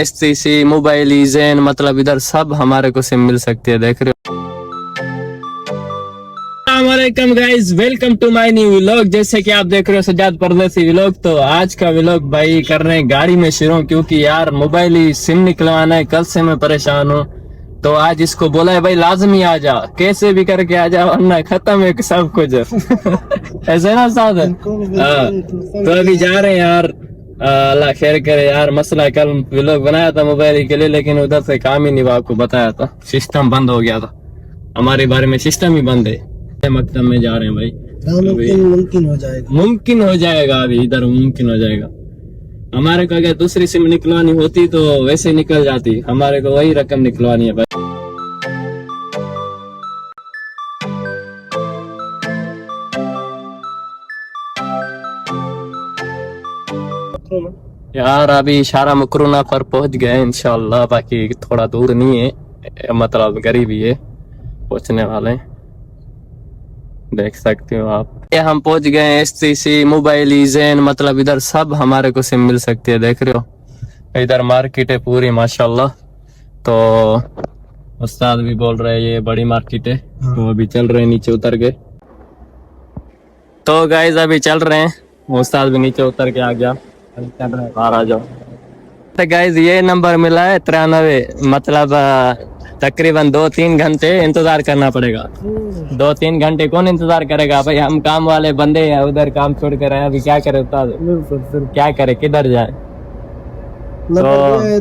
STC mobile eigen मतलब इधर सब हमारे को सिम मिल सकती है। देख रहे हो। अस्सलामुअलैकुम guys, welcome to my new vlog. जैसे कि आप देख रहे हो सजाद परदेसी व्लॉग। तो आज का व्लॉग भाई कर रहे हैं गाड़ी में शुरू, क्योंकि यार मोबाइल ही सिम निकलवाना है। कल से मैं परेशान हूँ, तो आज इसको बोला है भाई लाजमी आ जा, कैसे भी करके आ जा वरना खत्म है सब कुछ। ऐसे ना साथ। तो अभी जा रहे हैं यार, अल्लाह खैर करे यार। मसला कल व्लॉग बनाया था मोबाइल के लिए, लेकिन उधर से काम ही नहीं हुआ। आपको बताया था सिस्टम बंद हो गया था, हमारे बारे में सिस्टम ही बंद है। मकतब में जा रहे हैं भाई, मुमकिन हो जाएगा अभी इधर मुमकिन हो जाएगा। हमारे को अगर दूसरी सिम निकलवानी होती तो वैसे निकल जाती, हमारे को वही रकम निकलवानी है भाई। यार अभी इशारा मकरूना पर पहुंच गए इंशाल्लाह, बाकी थोड़ा दूर नहीं है, मतलब करीब ही है, पहुंचने वाले हैं। देख सकते हो आप, ये हम पहुंच गए STC मोबाइल ईजेन मतलब इधर सब हमारे को सिम मिल सकती है। देख रहे हो इधर मार्केट है पूरी माशाल्लाह। तो उस्ताद भी बोल रहे हैं ये बड़ी मार्केट है। वो अभी चल रहे हैं नीचे उतर के। तो गाइस अभी चल रहे हैं, उस्ताद भी नीचे उतर के आ गया, बाहर आ जाओ। तो गाइस ये नंबर मिला है 93, मतलब तकरीबन 2-3 घंटे इंतजार करना पड़ेगा। 2-3 घंटे कौन इंतजार करेगा भाई, हम काम वाले बंदे हैं, उधर काम छोड़ कर आए, अभी क्या करे उस्ताद, क्या करे, किधर जाए। तो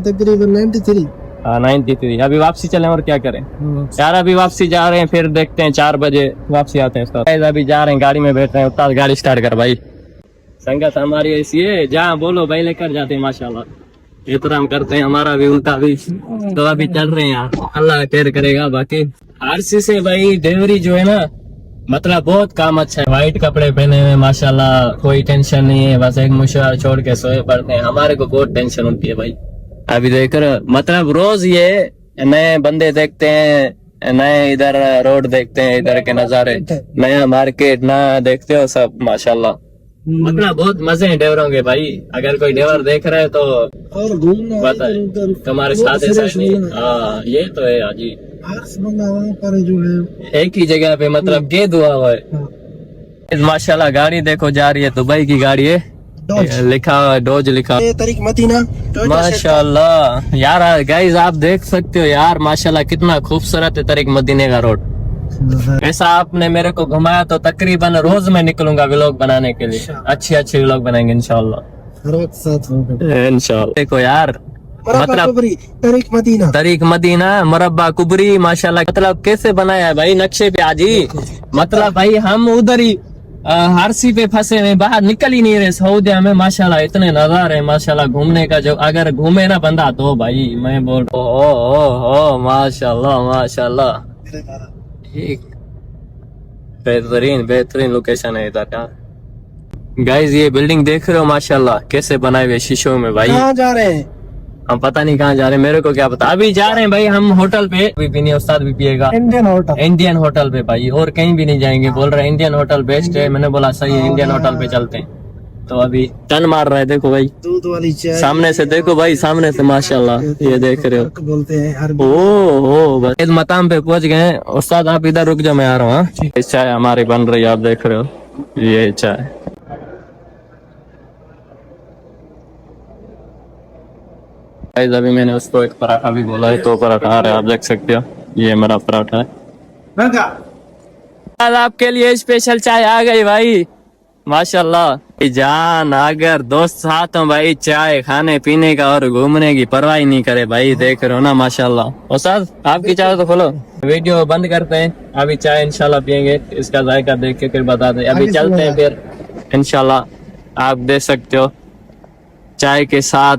तकरीबन 93 अभी वापसी चले और क्या करें यार। अभी वापसी जा रहे हैं, फिर देखते हैं 4 बजे वापसी आते हैं। अभी जा रहे हैं, गाड़ी में बैठ रहे हैं। उस्ताद गाड़ी स्टार्ट कर भाई, संगत हमारी ऐसी है, जहाँ बोलो भाई लेकर जाते हैं माशाल्लाह, एहतराम करते हैं हमारा भी उनका भी। तो अभी चल रहे हैं यार, अल्लाह खैर करेगा। बाकी आरसी से भाई डिलीवरी जो है ना, मतलब बहुत काम अच्छा है। व्हाइट कपड़े पहने हुए माशाल्लाह, कोई टेंशन नहीं है, बस एक मुश्किल छोड़ के सोए पड़ते हैं। हमारे को बहुत टेंशन होती है भाई। अभी देख रहे, मतलब रोज ये नए बंदे देखते हैं, नए इधर रोड देखते हैं, इधर के नजारे, नया मार्केट ना देखते हो सब माशाल्लाह। मतलब बहुत मजे हैं ड्राइवरों के भाई। अगर कोई ड्राइवर देख रहा है तो और बताए तुम्हारे साथ ऐसा नहीं। हाँ ये तो है जी, पर जो है एक ही जगह पे मतलब गेद हुआ हुआ है माशाल्लाह। गाड़ी देखो जा रही है, दुबई की गाड़ी है, लिखा हुआ है डोज लिखा, तरीक मदीना माशाल्लाह। यार गाइस आप देख सकते हो यार माशाल्लाह कितना खूबसूरत है तरीक मदीने का रोड। ऐसा आपने मेरे को घुमाया तो तकरीबन रोज मैं निकलूंगा व्लॉग बनाने के लिए, अच्छे व्लॉग बनाएंगे इंशाल्लाह। देखो यार मतलब तरीक मदीना मुरब्बा कुबरी माशाल्लाह, मतलब कैसे बनाया है भाई नक्शे पे आजी। मतलब भाई हम उधर ही हारसी पे फंसे हुए, बाहर निकल ही नहीं रहे सऊदिया में माशाल्लाह। इतने नजारे हैं माशाल्लाह घूमने का, जो अगर घूमे ना बंदा तो भाई मैं बोल ओ माशाल्लाह माशाल्लाह, बेहतरीन लोकेशन है इधर का। गाइस ये बिल्डिंग देख रहे हो माशाल्लाह कैसे बनाए हुए शीशों में भाई। कहाँ जा रहे हैं हम, पता नहीं कहाँ जा रहे हैं, मेरे को क्या पता। अभी जा रहे हैं भाई हम होटल पे, अभी पीनी उस्ताद भी पिएगा इंडियन होटल पे भाई, और कहीं भी नहीं जाएंगे। बोल रहे इंडियन होटल बेस्ट है, मैंने बोला सही है, इंडियन होटल पे चलते हैं। तो अभी टन मार रहा है, देखो भाई दूध वाली चाय सामने से, देखो भाई सामने से माशाल्लाह, ये देख रहे हो बोलते हैं। ओ बस इस मकाम पे पहुंच गए। उस्ताद आप इधर रुक जाओ, मैं आ रहा हूँ। चाय हमारी बन रही है, आप देख रहे हो ये चाय। अभी मैंने उसको एक पराठा भी बोला है, तो पराठा आ रहा है, आप देख सकते हो ये मेरा पराठा है। आज आपके लिए स्पेशल चाय आ गई भाई माशाल्लाह। जान अगर दोस्त साथ हो भाई, चाय खाने पीने का और घूमने की परवाह नहीं करे भाई, देख रहे हो ना माशाल्लाह। उस्ताद आपकी चाय तो खोलो, वीडियो बंद करते हैं, अभी चाय इंशाल्लाह पियेंगे, इसका जायका देख के फिर बता दें। अभी चलते हैं फिर इंशाल्लाह। आप देख सकते हो चाय के साथ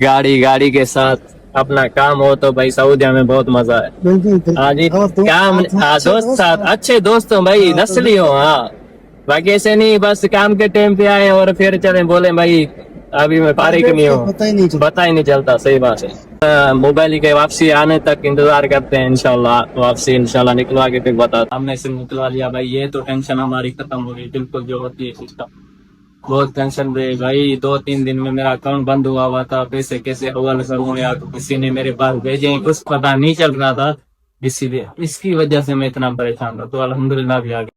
गाड़ी के साथ अपना काम हो तो भाई सऊदिया में बहुत मजा है। हाँ जी काम, हाँ दोस्त साथ अच्छे दोस्त हो भाई, नस्ली हो। हाँ बाकी ऐसे नहीं बस काम के टाइम पे आए और फिर चले बोले भाई अभी मैं फारिग नहीं हूँ, पता ही नहीं चलता। सही बात है। मोबाइल के वापसी आने तक इंतजार करते हैं इंशाल्लाह, वापसी इंशाल्लाह निकलवा के फिर बता। हमने सिम निकलवा लिया भाई, ये तो टेंशन हमारी खत्म हो गई बिल्कुल, जो होती है सिस्टम बहुत टेंशन रही भाई, 2-3 दिन में मेरा अकाउंट बंद हुआ था, पैसे कैसे हवाला करूँ या तो किसी ने मेरे पास भेजे हैं, कुछ पता नहीं चल रहा था, इसीलिए इसकी वजह से मैं इतना परेशान था। तो अल्हम्दुलिल्लाह भी आ गया।